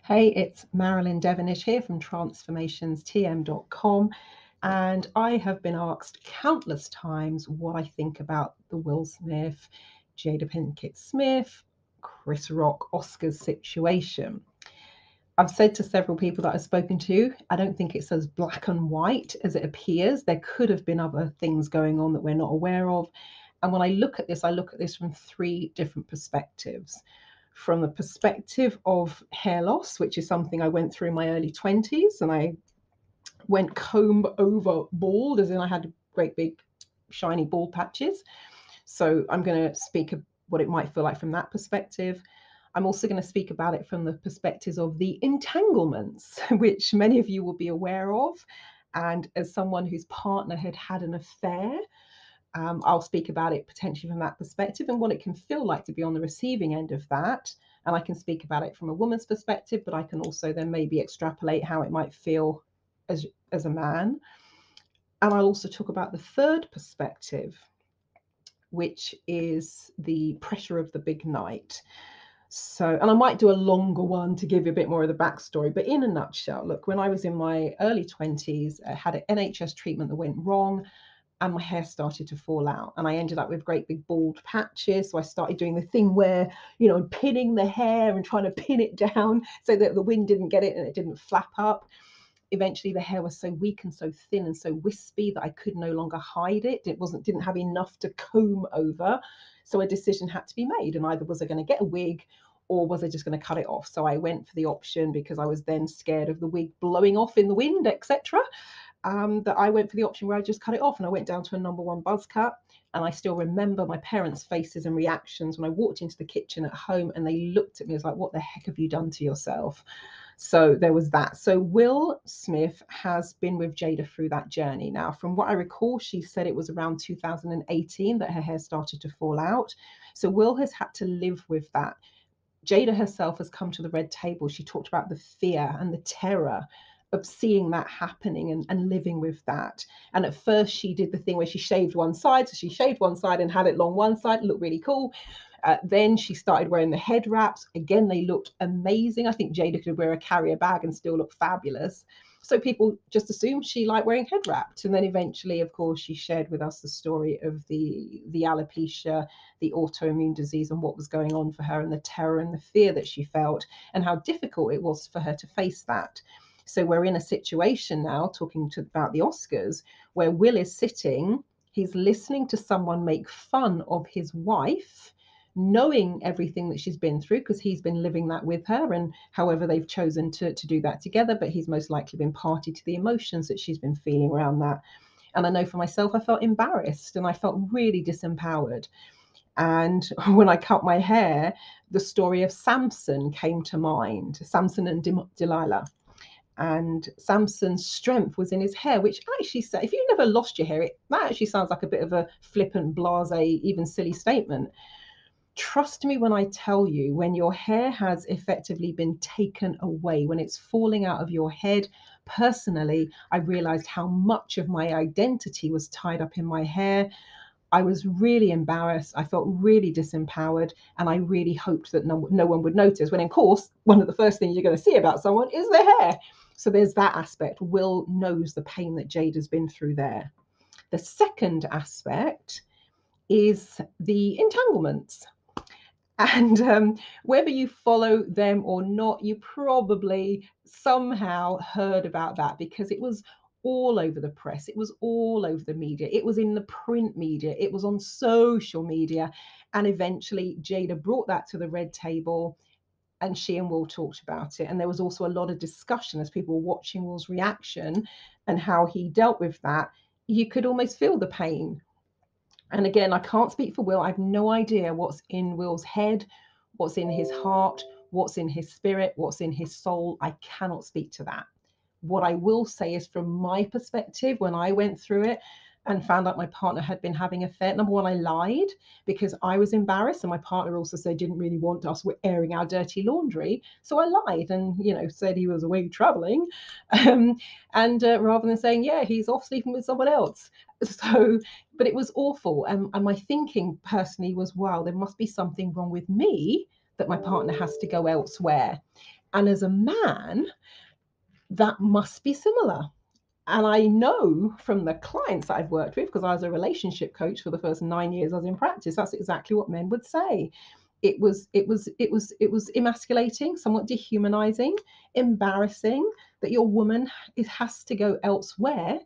Hey, it's Marilyn Devonish here from transformationstm.com. And I have been asked countless times what I think about the Will Smith, Jada Pinkett Smith, Chris Rock Oscars situation. I've said to several people that I've spoken to, I don't think it's as black and white as it appears. There could have been other things going on that we're not aware of. And when I look at this from three different perspectives. From the perspective of hair loss, which is something I went through in my early 20s, and I went comb over bald, as in I had great big shiny bald patches. So I'm going to speak of what it might feel like from that perspective. I'm also going to speak about it from the perspectives of the entanglements, which many of you will be aware of. And as someone whose partner had had an affair, I'll speak about it potentially from that perspective and what it can feel like to be on the receiving end of that. And I can speak about it from a woman's perspective, but I can also then maybe extrapolate how it might feel as a man. And I'll also talk about the third perspective, which is the pressure of the big night. So, and I might do a longer one to give you a bit more of the backstory, but in a nutshell, look, when I was in my early 20s, I had an NHS treatment that went wrong and my hair started to fall out and I ended up with great big bald patches. So I started doing the thing where, pinning the hair and trying to pin it down so that the wind didn't get it and it didn't flap up. Eventually the hair was so weak and so thin and so wispy that I could no longer hide it. Didn't have enough to comb over. So a decision had to be made, and either was I going to get a wig or was I just going to cut it off? So I went for the option, because I was then scared of the wig blowing off in the wind, etc. That I went for the option where I just cut it off, and I went down to a number one buzz cut. And I still remember my parents' faces and reactions when I walked into the kitchen at home and they looked at me as like, what the heck have you done to yourself? So there was that. So Will Smith has been with Jada through that journey. Now, from what I recall, she said it was around 2018 that her hair started to fall out. So Will has had to live with that. Jada herself has come to the red table. She talked about the fear and the terror of seeing that happening and living with that. And at first, she did the thing where she shaved one side. So she shaved one side and had it long one side. It looked really cool. Then she started wearing the head wraps. Again, they looked amazing. I think Jada could wear a carrier bag and still look fabulous. So people just assumed she liked wearing head wraps. And then eventually, of course, she shared with us the story of the alopecia, the autoimmune disease, and what was going on for her, and the terror and the fear that she felt, and how difficult it was for her to face that. So we're in a situation now, about the Oscars, where Will is sitting, he's listening to someone make fun of his wife, knowing everything that she's been through, because he's been living that with her, and however they've chosen to do that together, but he's most likely been party to the emotions that she's been feeling around that. And I know for myself, I felt embarrassed and I felt really disempowered. And when I cut my hair, the story of Samson came to mind, Samson and Delilah. And Samson's strength was in his hair, which actually, if you've never lost your hair, that actually sounds like a bit of a flippant, blasé, even silly statement. Trust me when I tell you, when your hair has effectively been taken away, when it's falling out of your head, personally, I realized how much of my identity was tied up in my hair. I was really embarrassed. I felt really disempowered, and I really hoped that no one would notice. When, of course, one of the first things you're going to see about someone is their hair. So there's that aspect. Will knows the pain that Jade has been through there. The second aspect is the entanglements. And whether you follow them or not, you probably somehow heard about that, because it was all over the press. It was all over the media. It was in the print media. It was on social media. And eventually, Jada brought that to the red table, and she and Will talked about it. And there was also a lot of discussion as people were watching Will's reaction and how he dealt with that. You could almost feel the pain. And again, I can't speak for Will. I have no idea what's in Will's head, what's in his heart, what's in his spirit, what's in his soul. I cannot speak to that. What I will say is, from my perspective, when I went through it and found out my partner had been having an affair, number one, I lied because I was embarrassed, and my partner also said didn't really want us airing our dirty laundry. So I lied and, said he was away traveling, and rather than saying, yeah, he's off sleeping with someone else. So, but it was awful. And my thinking personally was, wow, there must be something wrong with me that my partner has to go elsewhere. And as a man, that must be similar. And I know from the clients that I've worked with, because I was a relationship coach for the first 9 years I was in practice, that's exactly what men would say. It was emasculating, somewhat dehumanizing, embarrassing that your woman has to go elsewhere,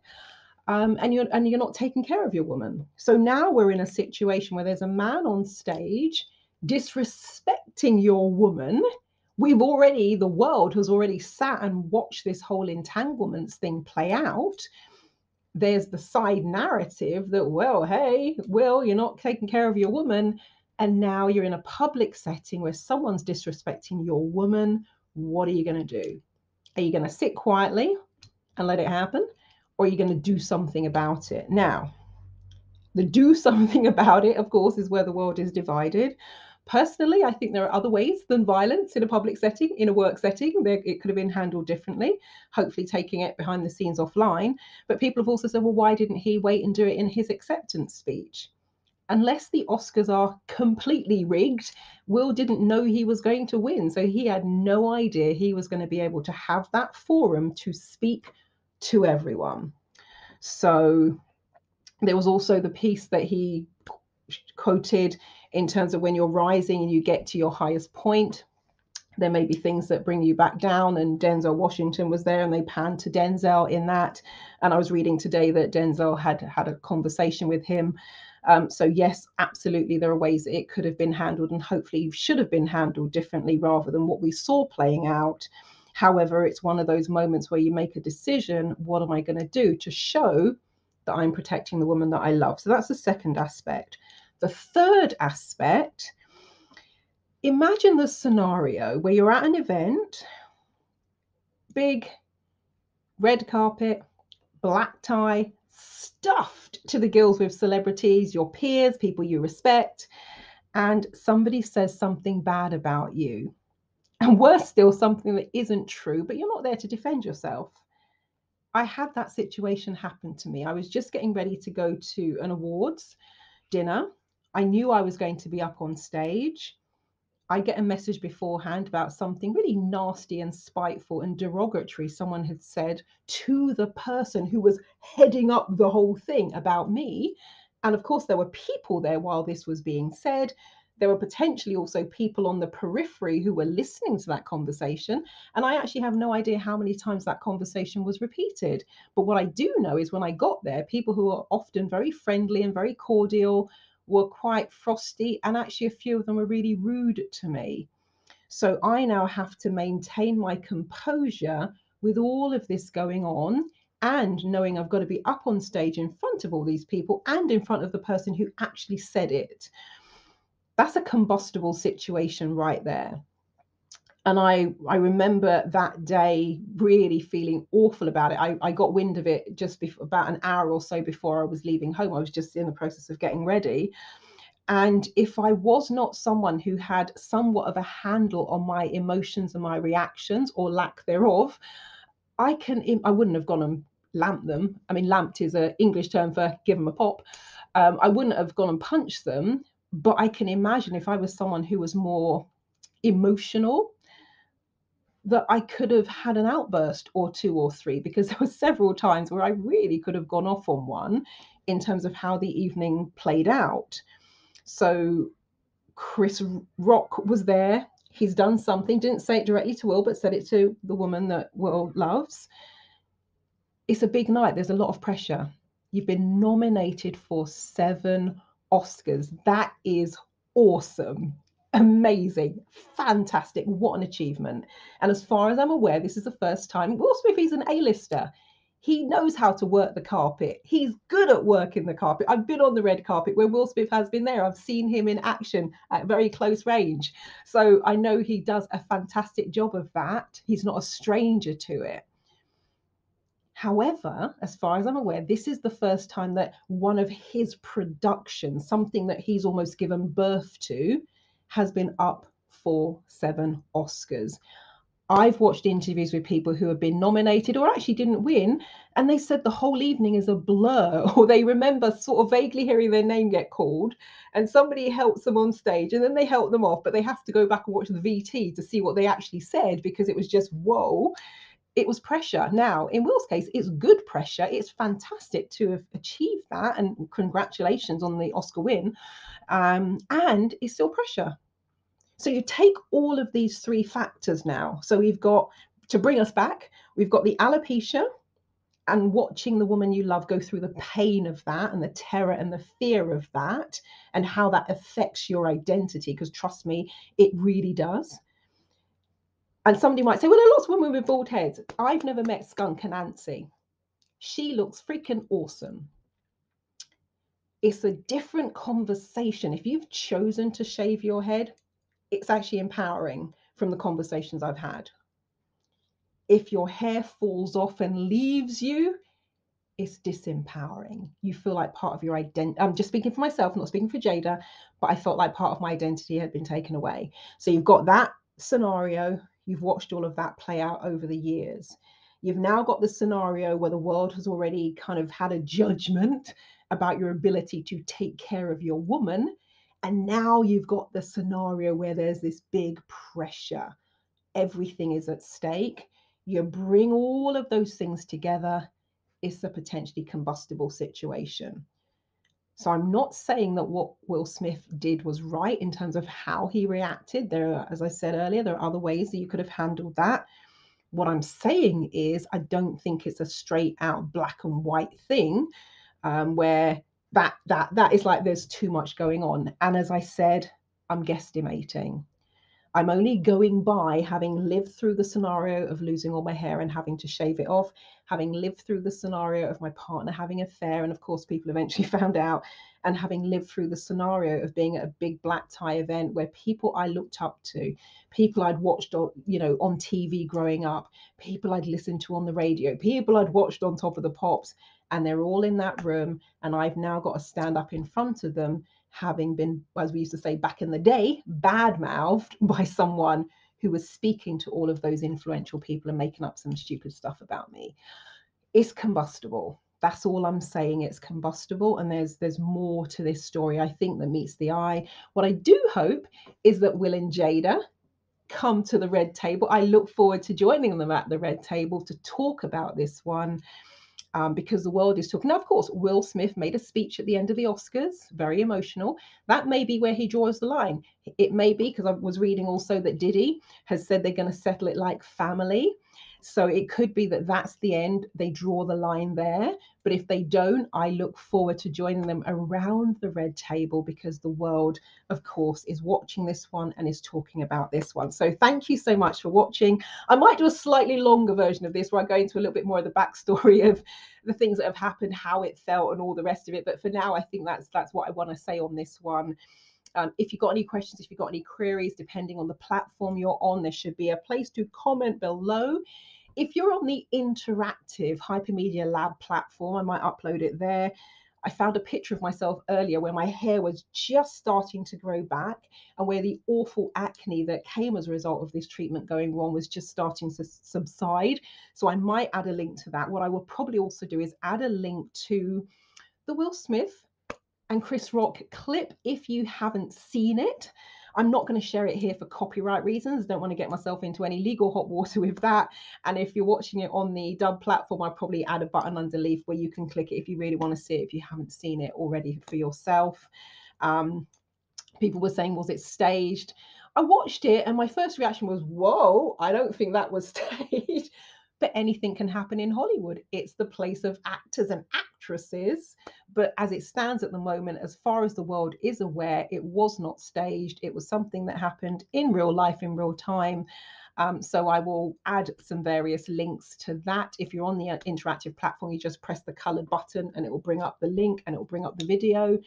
and you're not taking care of your woman. So now we're in a situation where there's a man on stage disrespecting your woman. The world has already sat and watched this whole entanglements thing play out. There's the side narrative that, well, hey, Will, you're not taking care of your woman. And now you're in a public setting where someone's disrespecting your woman. What are you going to do? Are you going to sit quietly and let it happen? Or are you going to do something about it? Now, the do something about it, of course, is where the world is divided. Personally, I think there are other ways than violence in a public setting, in a work setting. It could have been handled differently, hopefully taking it behind the scenes offline. But people have also said, well, why didn't he wait and do it in his acceptance speech? Unless the Oscars are completely rigged, Will didn't know he was going to win. So he had no idea he was going to be able to have that forum to speak to everyone. So there was also the piece that he quoted in terms of when you're rising and you get to your highest point, there may be things that bring you back down. And Denzel Washington was there and they panned to Denzel in that. And I was reading today that Denzel had a conversation with him. So yes, absolutely, there are ways that it could have been handled and hopefully should have been handled differently rather than what we saw playing out. However, it's one of those moments where you make a decision, what am I going to do to show that I'm protecting the woman that I love? So that's the second aspect. The third aspect, imagine the scenario where you're at an event, big red carpet, black tie, stuffed to the gills with celebrities, your peers, people you respect, and somebody says something bad about you. And worse still, something that isn't true, but you're not there to defend yourself. I had that situation happen to me. I was just getting ready to go to an awards dinner. I knew I was going to be up on stage. I get a message beforehand about something really nasty and spiteful and derogatory someone had said to the person who was heading up the whole thing about me. And of course, there were people there while this was being said. There were potentially also people on the periphery who were listening to that conversation. And I actually have no idea how many times that conversation was repeated. But what I do know is when I got there, people who are often very friendly and very cordial were quite frosty, and actually a few of them were really rude to me. So I now have to maintain my composure with all of this going on and knowing I've got to be up on stage in front of all these people and in front of the person who actually said it. That's a combustible situation right there. And I remember that day really feeling awful about it. I got wind of it just before, about an hour or so before I was leaving home. I was just in the process of getting ready. And if I was not someone who had somewhat of a handle on my emotions and my reactions or lack thereof, I wouldn't have gone and lamped them. I mean, lamped is an English term for give them a pop. I wouldn't have gone and punched them, but I can imagine if I was someone who was more emotional, that I could have had an outburst or two or three, because there were several times where I really could have gone off on one in terms of how the evening played out. So Chris Rock was there. He's done something, didn't say it directly to Will, but said it to the woman that Will loves. It's a big night. There's a lot of pressure. You've been nominated for 7 Oscars. That is awesome. Amazing. Fantastic. What an achievement. And as far as I'm aware, this is the first time Will Smith is an A-lister. He knows how to work the carpet. He's good at working the carpet. I've been on the red carpet where Will Smith has been there. I've seen him in action at very close range. So I know he does a fantastic job of that. He's not a stranger to it. However, as far as I'm aware, this is the first time that one of his productions, something that he's almost given birth to, has been up for 7 Oscars. I've watched interviews with people who have been nominated or actually didn't win, and they said the whole evening is a blur, or they remember sort of vaguely hearing their name get called, and somebody helps them on stage, and then they help them off, but they have to go back and watch the VT to see what they actually said because it was just whoa. It was pressure. Now, in Will's case, it's good pressure. It's fantastic to have achieved that, and congratulations on the Oscar win. And it's still pressure. So you take all of these three factors now. So we've got, to bring us back, we've got the alopecia and watching the woman you love go through the pain of that and the terror and the fear of that and how that affects your identity. Because trust me, it really does. And somebody might say, well, there are lots of women with bald heads. I've never met Skunk Anansi. She looks freaking awesome. It's a different conversation. If you've chosen to shave your head, it's actually empowering from the conversations I've had. If your hair falls off and leaves you, it's disempowering. You feel like part of your identity. I'm just speaking for myself, not speaking for Jada, but I felt like part of my identity had been taken away. So you've got that scenario. You've watched all of that play out over the years. You've now got the scenario where the world has already kind of had a judgment about your ability to take care of your woman. And now you've got the scenario where there's this big pressure. Everything is at stake. You bring all of those things together, it's a potentially combustible situation. So I'm not saying that what Will Smith did was right in terms of how he reacted. There are, as I said earlier, there are other ways that you could have handled that. What I'm saying is, I don't think it's a straight out black and white thing, where that is like there's too much going on. And as I said, I'm guesstimating. I'm only going by having lived through the scenario of losing all my hair and having to shave it off, having lived through the scenario of my partner having an affair, and of course, people eventually found out, and having lived through the scenario of being at a big black tie event where people I looked up to, people I'd watched on, on TV growing up, people I'd listened to on the radio, people I'd watched on Top of the Pops, and they're all in that room, and I've now got to stand up in front of them having been, as we used to say back in the day, bad mouthed by someone who was speaking to all of those influential people and making up some stupid stuff about me. It's combustible. That's all I'm saying. It's combustible, and there's more to this story, I think, that meets the eye. What I do hope is that Will and Jada come to the red table. I look forward to joining them at the red table to talk about this one, because the world is talking. Now, of course, Will Smith made a speech at the end of the Oscars, very emotional. That may be where he draws the line. It may be, because I was reading also that Diddy has said they're going to settle it like family. So it could be that that's the end. They draw the line there. But if they don't, I look forward to joining them around the red table, because the world, of course, is watching this one and is talking about this one. So thank you so much for watching. I might do a slightly longer version of this where I go into a little bit more of the backstory of the things that have happened, how it felt, and all the rest of it. But for now, I think that's what I want to say on this one. If you've got any questions, if you've got any queries, depending on the platform you're on, there should be a place to comment below. If you're on the interactive Hypermedia Lab platform, I might upload it there. I found a picture of myself earlier where my hair was just starting to grow back, and where the awful acne that came as a result of this treatment going wrong was just starting to subside. So I might add a link to that. What I will probably also do is add a link to the Will Smith and Chris Rock clip if you haven't seen it. I'm not going to share it here for copyright reasons. Don't want to get myself into any legal hot water with that. And if you're watching it on the dub platform, I'll probably add a button underneath where you can click it if you really want to see it, if you haven't seen it already for yourself. People were saying, was it staged? I watched it and my first reaction was, whoa, I don't think that was staged. But anything can happen in Hollywood. It's the place of actors and actresses. But as it stands at the moment, as far as the world is aware, it was not staged. It was something that happened in real life, in real time. So I will add some various links to that. If you're on the interactive platform, you just press the colored button and it will bring up the link and it will bring up the video.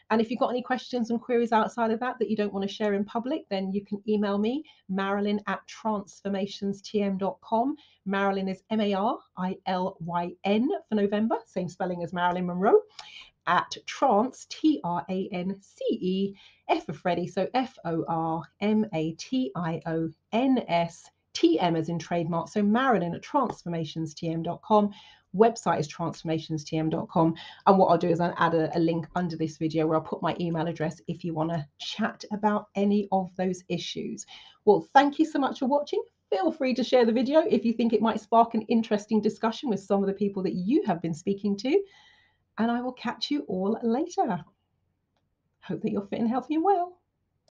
And if you've got any questions and queries outside of that you don't want to share in public, then you can email me, Marilyn@transformationstm.com. Marilyn is Marilyn for November, same spelling as Marilyn Monroe, at trance, TRANCE, F for Freddie, so FORMATIONS TM as in trademark. So Marilyn at transformationstm.com. Website is transformationstm.com. And what I'll do is I'll add a link under this video where I'll put my email address if you want to chat about any of those issues. Well, thank you so much for watching. Feel free to share the video if you think it might spark an interesting discussion with some of the people that you have been speaking to. And I will catch you all later. Hope that you're fit and healthy and well.